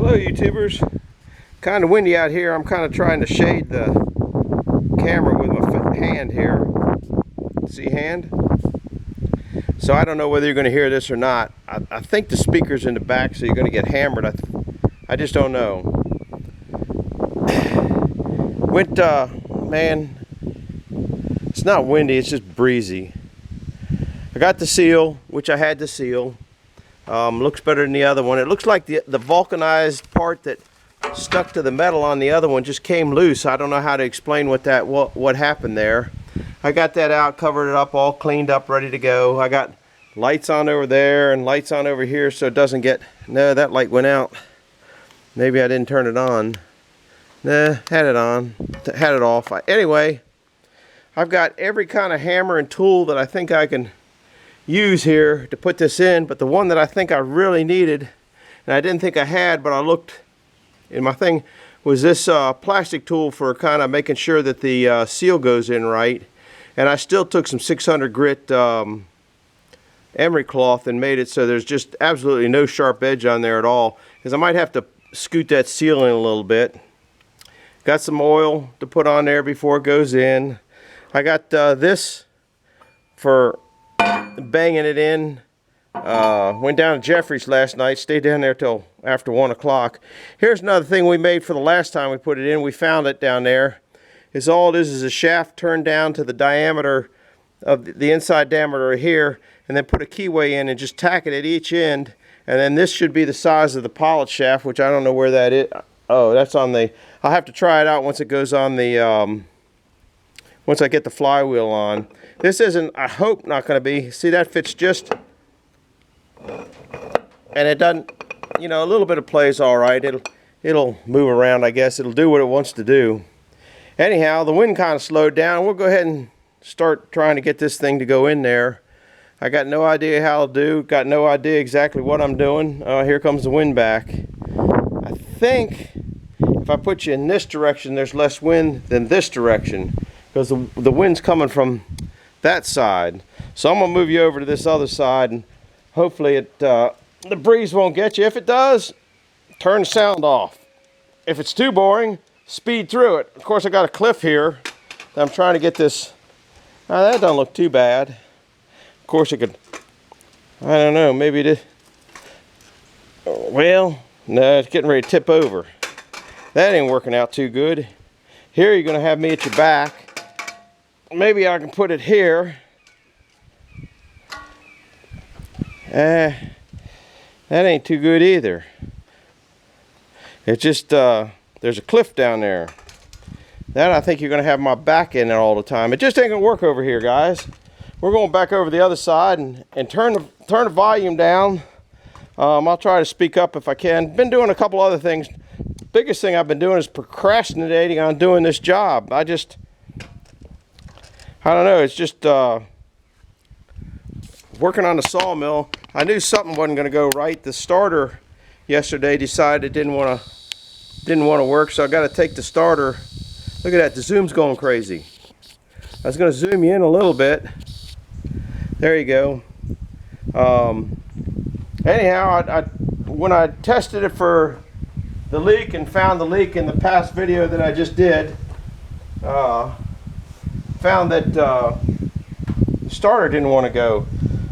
Hello YouTubers. Kind of windy out here. I'm kind of trying to shade the camera with my hand here. See hand? So I don't know whether you're going to hear this or not. I think the speaker's in the back, so you're going to get hammered. I just don't know. Man, it's not windy, it's just breezy. I got the seal, which I had to seal. Looks better than the other one. It looks like the vulcanized part that stuck to the metal on the other one just came loose. I don't know how to explain what happened there. I got that out, covered it up, all cleaned up, ready to go. I got lights on over there and lights on over here, so it doesn't get... No, that light went out. Maybe I didn't turn it on. Nah, had it on, had it off. Anyway, I've got every kind of hammer and tool that I think I can use here to put this in, but the one that I think I really needed, and I didn't think I had, but I looked in my thing, was this plastic tool for kind of making sure that the seal goes in right. And I still took some 600 grit emery cloth and made it so there's just absolutely no sharp edge on there at all, because I might have to scoot that seal in a little bit. Got some oil to put on there before it goes in. I got this for banging it in. Went down to Jeffrey's last night, stayed down there till after 1 o'clock. Here's another thing we made for the last time we put it in. We found it down there. All it is a shaft turned down to the diameter of the inside diameter here, and then put a keyway in and just tack it at each end. And then this should be the size of the pilot shaft, which I don't know where that is. Oh, that's on the... I'll have to try it out once it goes on the... once I get the flywheel on. This isn't, I hope, not going to be... See, that fits just... And it doesn't... You know, a little bit of play is all right. It'll move around, I guess. It'll do what it wants to do. Anyhow, the wind kind of slowed down. We'll go ahead and start trying to get this thing to go in there. I got no idea how to do. Got no idea exactly what I'm doing. Here comes the wind back. I think if I put you in this direction, there's less wind than this direction, because the wind's coming from that side. So I'm gonna move you over to this other side, and hopefully the breeze won't get you. If it does, turn the sound off. If it's too boring, speed through it. Of course, I got a cliff here that I'm trying to get this. That doesn't look too bad. Of course, it could. I don't know. Maybe it is. Well, no, it's getting ready to tip over. That ain't working out too good. Here you're going to have me at your back. Maybe I can put it here. That ain't too good either. It's just, there's a cliff down there. That I think you're going to have my back in it all the time. It just ain't going to work over here, guys. We're going back over the other side and turn the volume down. I'll try to speak up if I can. Been doing a couple other things. Biggest thing I've been doing is procrastinating on doing this job. I don't know, it's just working on the sawmill. I knew something wasn't going to go right. The starter yesterday decided it didn't want to work, so I got to take the starter. Look at that, the zoom's going crazy. I was going to zoom you in a little bit. There you go. Anyhow, when I tested it for the leak and found the leak in the past video that I just did, found that the starter didn't want to go.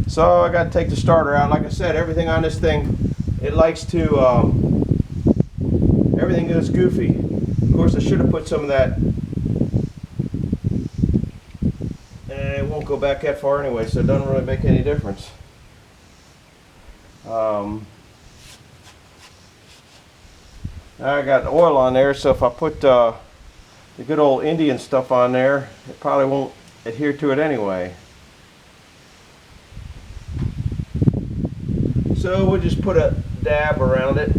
So I got to take the starter out. Like I said, everything on this thing, it likes to, everything goes goofy. Of course, I should have put some of that. It won't go back that far anyway, so it doesn't really make any difference. I got oil on there, so if I put the good old Indian stuff on there, it probably won't adhere to it anyway. So we'll just put a dab around it.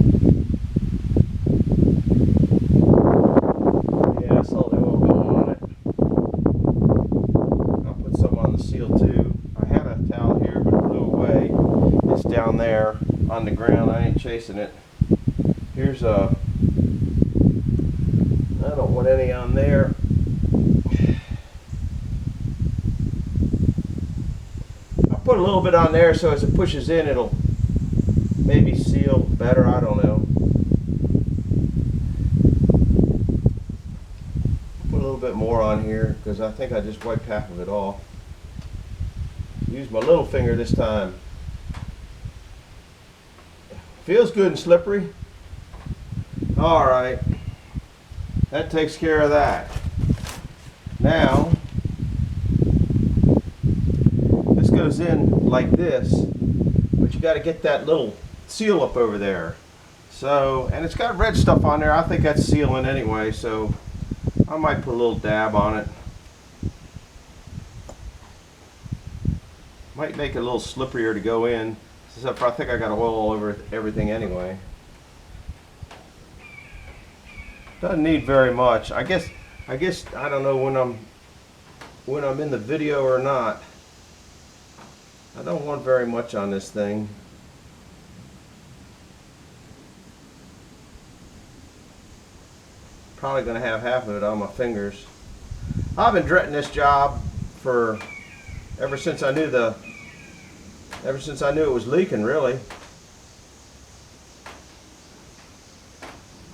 Yeah, I saw the oil going on it. I'll put some on the seal too. I have a towel here, but it blew away. It's down there on the ground. I ain't chasing it. Here's a... I don't want any on there. I'll put a little bit on there so as it pushes in, it'll maybe seal better. I don't know. on here because I think I just wiped half of it off. Use my little finger this time. Feels good and slippery. All right, that takes care of that. Now, this goes in like this, but you got to get that little seal up over there. So, and it's got red stuff on there. I think that's sealing anyway, so I might put a little dab on it. Might make it a little slipperier to go in, except for I think I got oil all over everything anyway. Doesn't need very much. I guess I don't know when I'm in the video or not. I don't want very much on this thing. Probably gonna have half of it on my fingers. I've been dreading this job for ever since I knew it was leaking, really.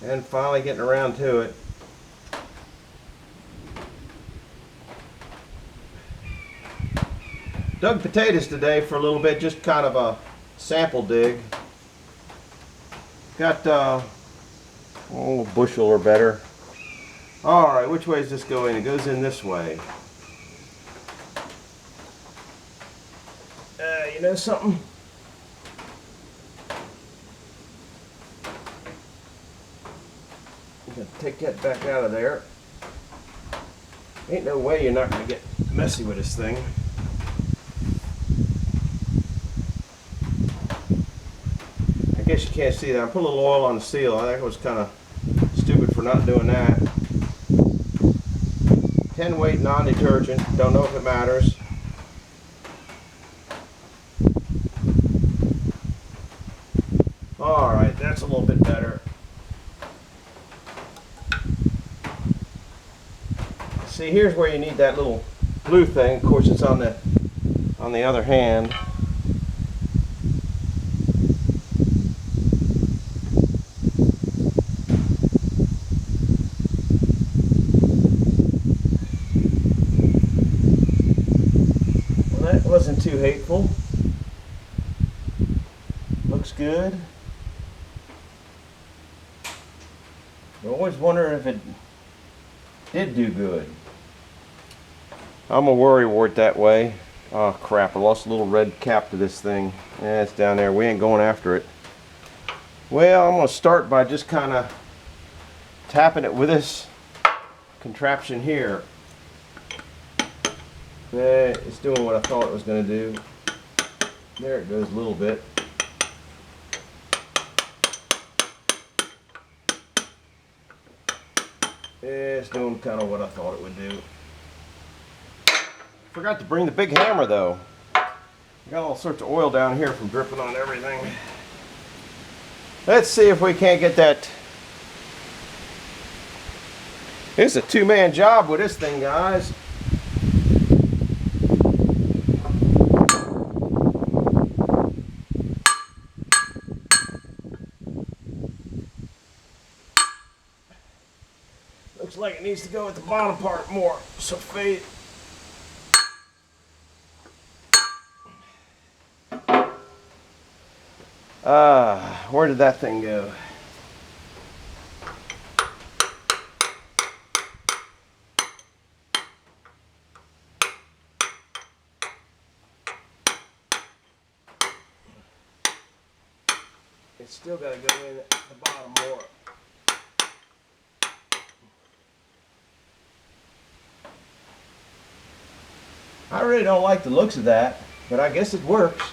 And finally getting around to it. Dug potatoes today for a little bit, just kind of a sample dig. Got a bushel or better. Alright, which way does this go in? It goes in this way. You know something? I'm going to take that back out of there. Ain't no way you're not going to get messy with this thing. I guess you can't see that. I put a little oil on the seal. I think I was kind of stupid for not doing that. 10 weight non-detergent. Don't know if it matters. Alright, that's a little bit better. See, here's where you need that little blue thing. Of course, it's on the other hand. Well, that wasn't too hateful. Looks good. I always wonder if it did do good. I'm a worrywart that way. Oh crap, I lost a little red cap to this thing. Yeah, it's down there. We ain't going after it. Well, I'm going to start by just kind of tapping it with this contraption here. It's doing what I thought it was going to do. There it goes a little bit. It's doing kind of what I thought it would do. Forgot to bring the big hammer though. Got all sorts of oil down here from dripping on everything. Let's see if we can't get that. It's a two-man job with this thing, guys. Looks like it needs to go at the bottom part more. So fade. Where did that thing go? It's still got to go in at the bottom more. I really don't like the looks of that, but I guess it works.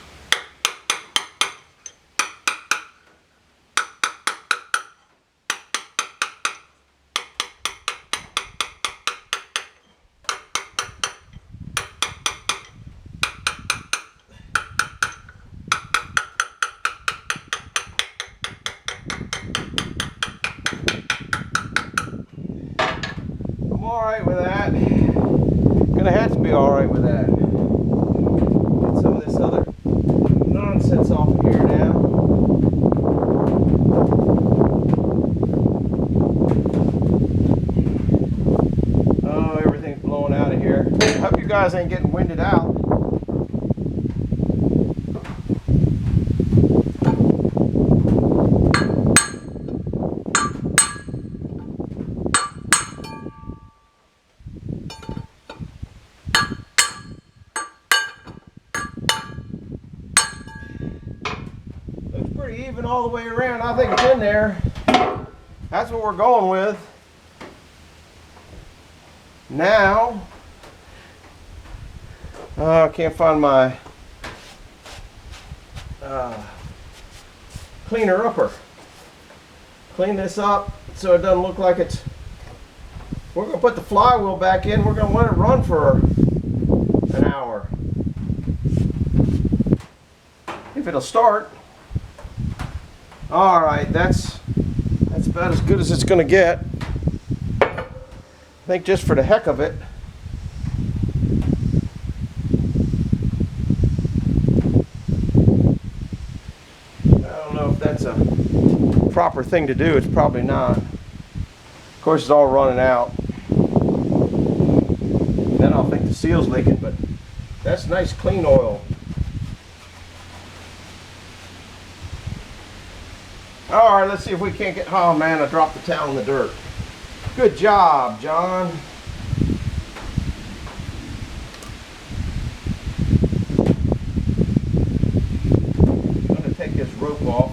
I'm alright with that. Gonna have to be alright with that. Get some of this other nonsense off of here now. Oh, everything guys ain't getting winded out. Looks pretty even all the way around. I think it's in there. That's what we're going with. Now, I can't find my cleaner upper. Clean this up so it doesn't look like it's. We're going to put the flywheel back in. We're going to let it run for an hour. If it'll start. All right, that's about as good as it's going to get. I think just for the heck of it. I don't know if that's a proper thing to do. It's probably not. Of course, it's all running out. Then I'll think the seal's leaking, but that's nice clean oil. All right, let's see if we can't get, oh man, I dropped the towel in the dirt. Good job, John. I'm gonna take this rope off.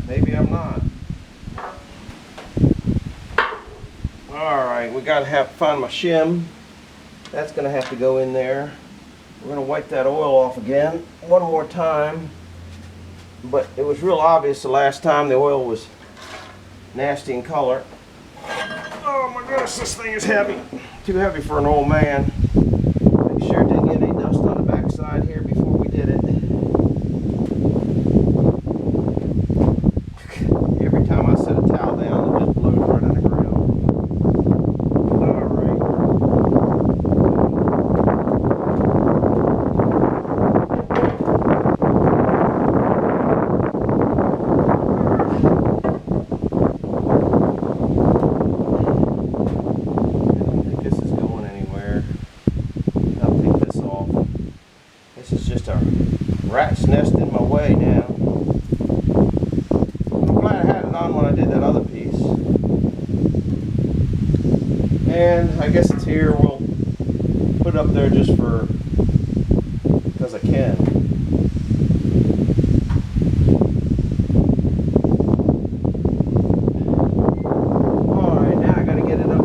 Maybe I'm not. All right, we gotta find my shim. That's gonna have to go in there. We're gonna wipe that oil off again, one more time. But it was real obvious the last time the oil was nasty in color. Oh my goodness, this thing is heavy. Too heavy for an old man. Make sure it didn't get any dust on the backside here before we did it. Every time I set a towel down, it just blows right on the ground. Rat's nest in my way now. I'm glad I had it on when I did that other piece. And I guess it's here. We'll put it up there just for because I can. Alright, now I gotta get it up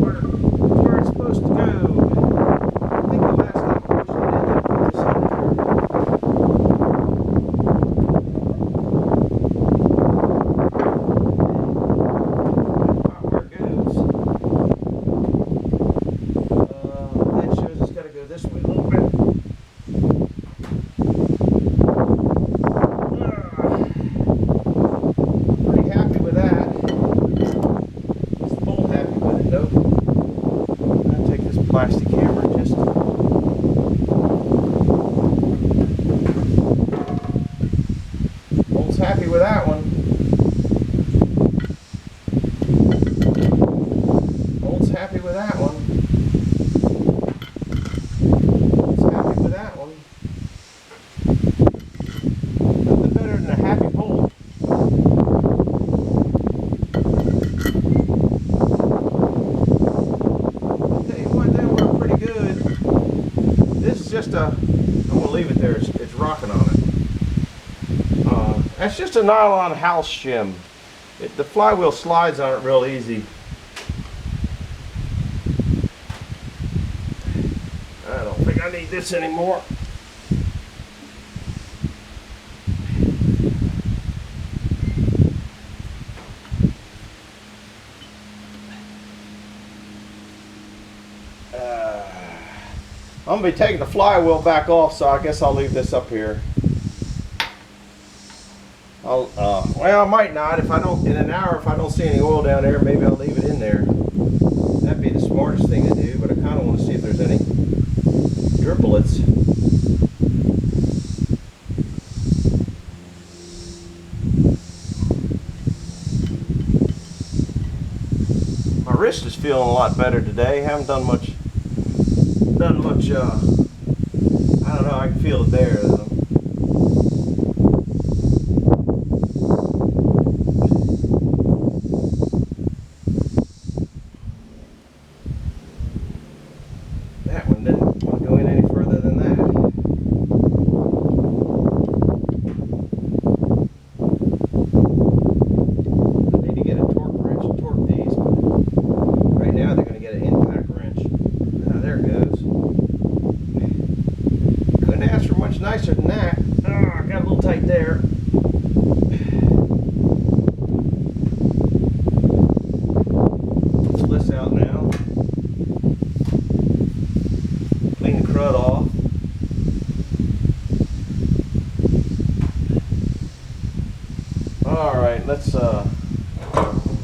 where it's supposed to go. I think the last time I pushed it in, I put this on there. This way a little bit. Pretty happy with that. Is the bolt happy with it? Nope. I'm going to take this plastic hammer and just bolt's happy with that one. Bolt's happy with that one. Nothing better than a happy bolt. I'll tell you what, that worked pretty good. This is just a, I'm going to leave it there, it's rocking on it. That's just a nylon house shim. The flywheel slides on it real easy. I don't think I need this anymore. I'm going to be taking the flywheel back off, so I guess I'll leave this up here. Well, I might not. If I don't, in an hour, if I don't see any oil down there, maybe I'll leave it in there. That'd be the smartest thing to do, but I kind of want to see if there's any driplets. My wrist is feeling a lot better today. Haven't done much doesn't much, I don't know, I can feel it there though. That one didn't want to go in any further than that. I need to get a torque wrench to torque these, but right now they're going to get an impact wrench. Ah, there it goes. Couldn't ask for much nicer than that. Ah, I got a little tight there. Pull this out now. Clean the crud off. All right, let's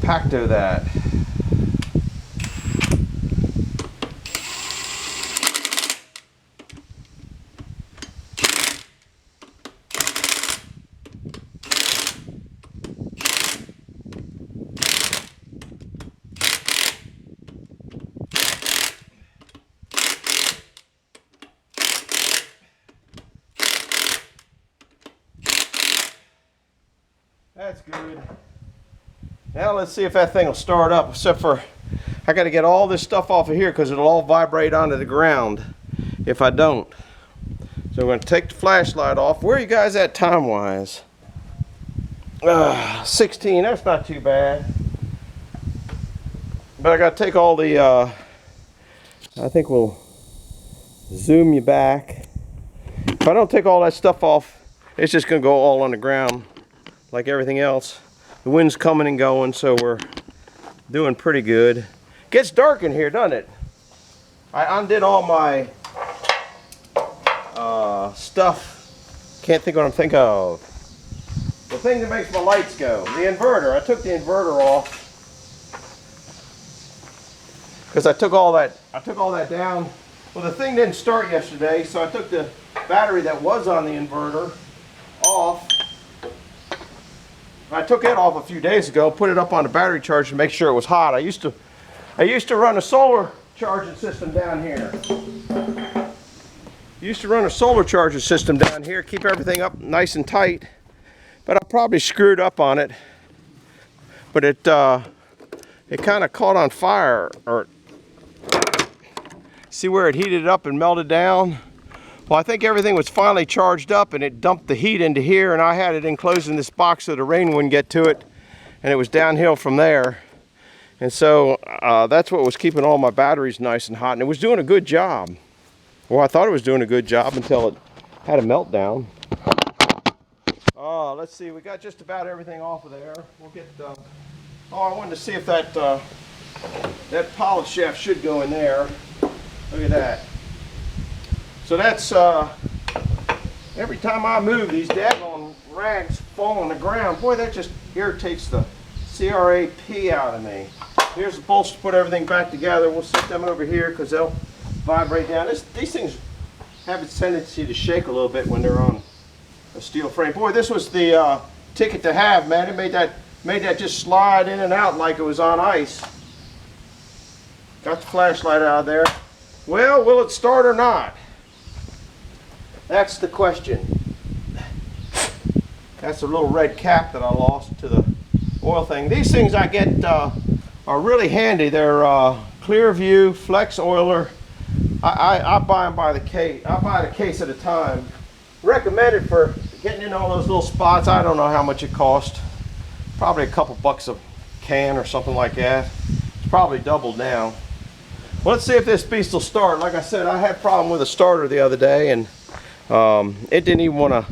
pacto that. That's good. Now let's see if that thing will start up, except for I got to get all this stuff off of here because it'll all vibrate onto the ground if I don't. So I'm going to take the flashlight off. Where are you guys at time-wise? 16, that's not too bad. But I got to take all the, I think we'll zoom you back. If I don't take all that stuff off, it's just going to go all on the ground like everything else. The wind's coming and going, so we're doing pretty good. Gets dark in here, doesn't it? I undid all my stuff. Can't think what I'm thinking of. The thing that makes my lights go. The inverter. I took the inverter off because I took all that down. Well, the thing didn't start yesterday, so I took the battery that was on the inverter off. I took it off a few days ago, put it up on the battery charger to make sure it was hot. I used to run a solar charging system down here. Used to run a solar charging system down here, keep everything up nice and tight. But I probably screwed up on it. But it kind of caught on fire, or see where it heated up and melted down? Well, I think everything was finally charged up and it dumped the heat into here, and I had it enclosed in this box so the rain wouldn't get to it, and it was downhill from there. And so that's what was keeping all my batteries nice and hot, and it was doing a good job. Well, I thought it was doing a good job until it had a meltdown. Oh, let's see, we got just about everything off of there. We'll get, oh, I wanted to see if that polish shaft should go in there. Look at that. So that's, every time I move, these daggone rags fall on the ground. Boy, that just irritates the crap out of me. Here's the bolts to put everything back together. We'll set them over here because they'll vibrate down. These things have a tendency to shake a little bit when they're on a steel frame. Boy, this was the ticket to have, man. It made that just slide in and out like it was on ice. Got the flashlight out of there. Well, will it start or not? That's the question. That's a little red cap that I lost to the oil thing. These things I get are really handy. They're Clearview Flex Oiler. I buy them by the case. I buy the case at a time. Recommended for getting in all those little spots. I don't know how much it cost. Probably a couple bucks a can or something like that. It's probably doubled now. Well, let's see if this beast will start. Like I said, I had a problem with a starter the other day, and it didn't even want to.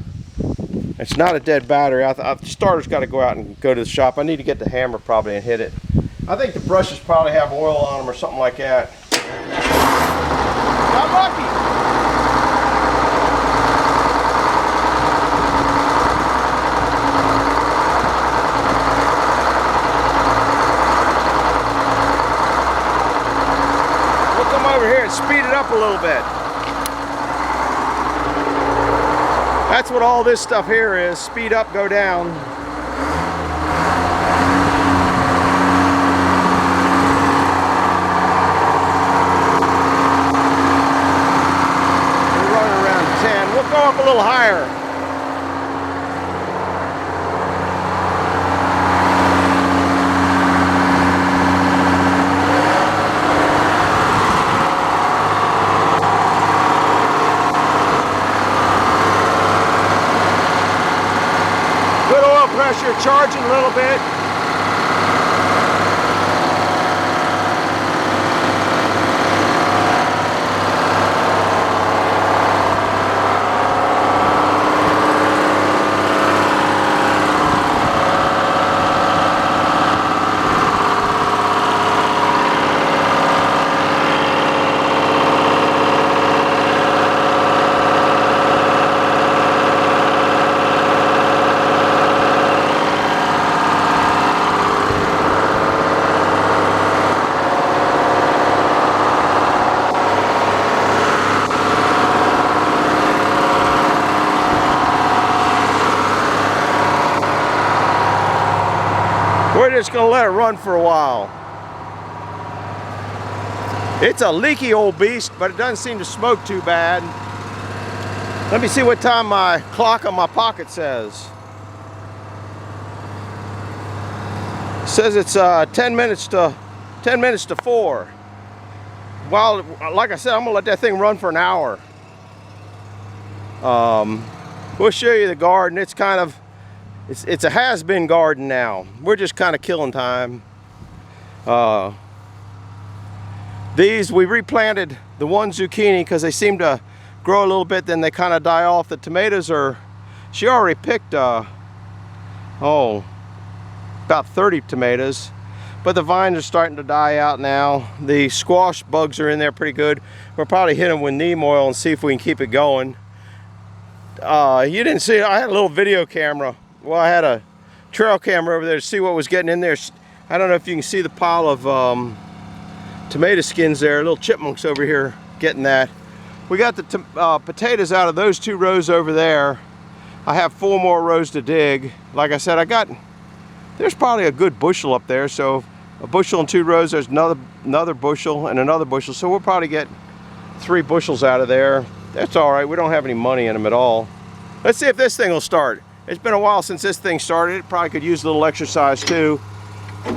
It's not a dead battery. The starter's got to go out and go to the shop. I need to get the hammer probably and hit it. I think the brushes probably have oil on them or something like that. Got lucky. We'll come over here and speed it up a little bit. That's what all this stuff here is. Speed up, go down. little higher. Good oil pressure, charging a little bit. We're just gonna let it run for a while. It's a leaky old beast, but it doesn't seem to smoke too bad. Let me see what time my clock on my pocket says. It says it's 10 minutes to 4. Well, like I said, I'm gonna let that thing run for an hour. We'll show you the garden. It's kind of It's a has-been garden now. We're just kind of killing time. These, we replanted the one zucchini because they seem to grow a little bit, then they kind of die off. The tomatoes are, she already picked, about 30 tomatoes. But the vines are starting to die out now. The squash bugs are in there pretty good. We'll probably hit them with neem oil and see if we can keep it going. You didn't see it, I had a little video camera. Well, I had a trail camera over there to see what was getting in there. I don't know if you can see the pile of tomato skins there. Little chipmunks over here getting that. We got the potatoes out of those 2 rows over there. I have 4 more rows to dig. Like I said, there's probably a good bushel up there. So a bushel and 2 rows, there's another bushel and another bushel. So we'll probably get 3 bushels out of there. That's all right. We don't have any money in them at all. Let's see if this thing will start. It's been a while since this thing started. It probably could use a little exercise too. Look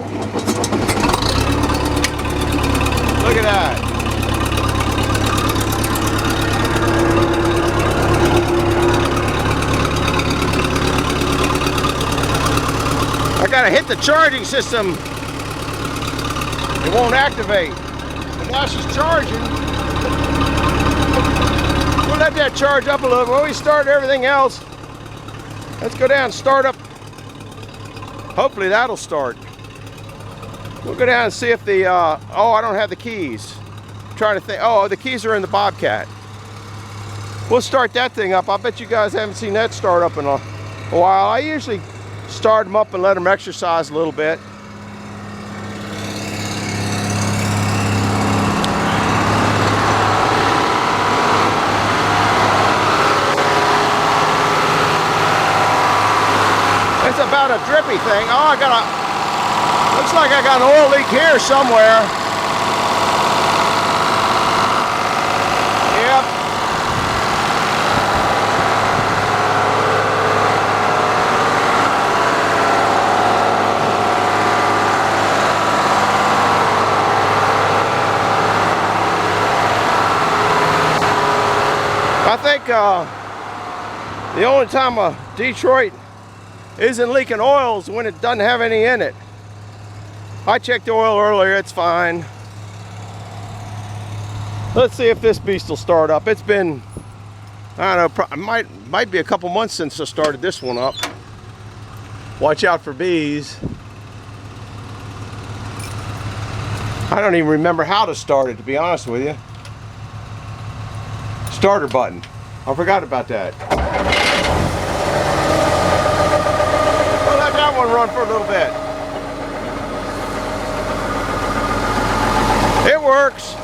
at that. I gotta hit the charging system. It won't activate. But now she's charging. We'll let that charge up a little. When we start everything else, let's go down and start up. Hopefully that'll start. We'll go down and see if the, oh, I don't have the keys. I'm trying to think, oh, the keys are in the Bobcat. We'll start that thing up. I bet you guys haven't seen that start up in a while. I usually start them up and let them exercise a little bit. It's about a drippy thing. Oh, looks like I got an oil leak here somewhere. Yep. I think the only time a Detroit isn't leaking oil is when it doesn't have any in it. I checked the oil earlier, it's fine. Let's see if this beast will start up. It's been, I don't know, might be a couple months since I started this one up. Watch out for bees. I don't even remember how to start it, to be honest with you. Starter button. I forgot about that. We'll let that one run for a little bit. It works.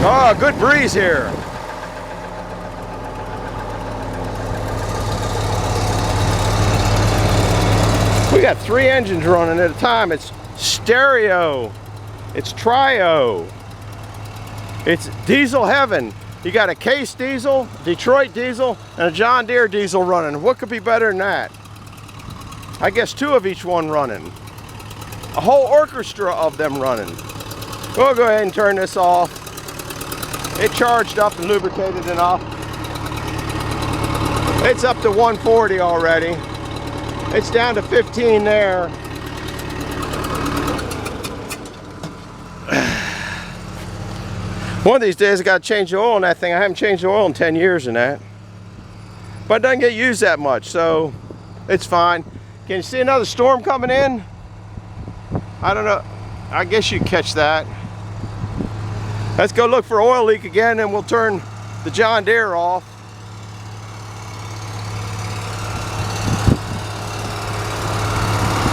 Oh, good breeze here. We got 3 engines running at a time. It's stereo. It's Trio. It's diesel heaven. You got a Case diesel, Detroit diesel, and a John Deere diesel running. What could be better than that? I guess 2 of each one running. A whole orchestra of them running. We'll go ahead and turn this off. It charged up and lubricated enough. It's up to 140 already. It's down to 15 there. One of these days I got to change the oil in that thing. I haven't changed the oil in 10 years in that. But it doesn't get used that much, so it's fine. Can you see another storm coming in? I don't know. I guess you catch that. Let's go look for oil leak again, and we'll turn the John Deere off.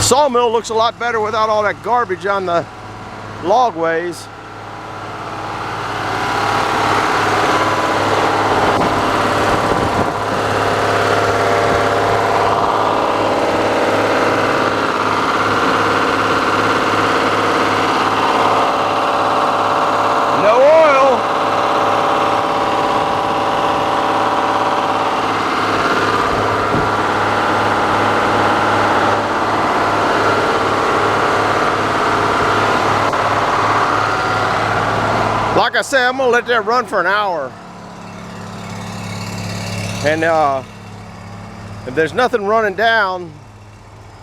Sawmill looks a lot better without all that garbage on the logways. No oil. Like I said, I'm gonna let that run for an hour. And if there's nothing running down,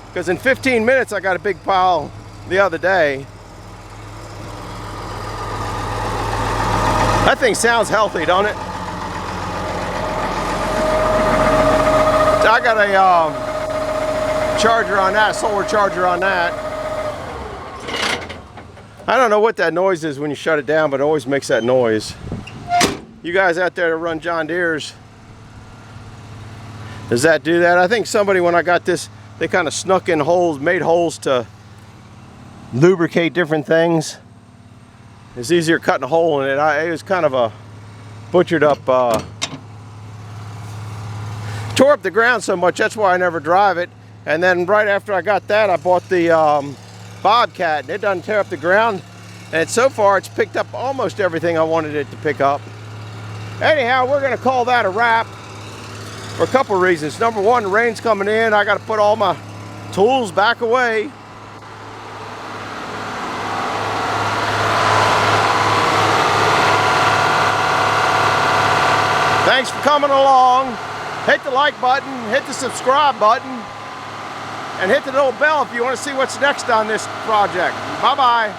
because in 15 minutes I got a big pile the other day. That thing sounds healthy, don't it? I got a charger on that, solar charger on that. I don't know what that noise is when you shut it down, but it always makes that noise. You guys out there that run John Deere's, does that do that? I think somebody, when I got this, they kind of snuck in holes, made holes to lubricate different things. It's easier cutting a hole in it. It was kind of a butchered up, tore up the ground so much, that's why I never drive it. And then right after I got that, I bought the Bobcat, and it doesn't tear up the ground, and so far it's picked up almost everything I wanted it to pick up. Anyhow, we're going to call that a wrap for a couple of reasons. Number one, the rain's coming in. I got to put all my tools back away. Thanks for coming along. Hit the like button, hit the subscribe button, and hit the little bell if you want to see what's next on this project. Bye-bye.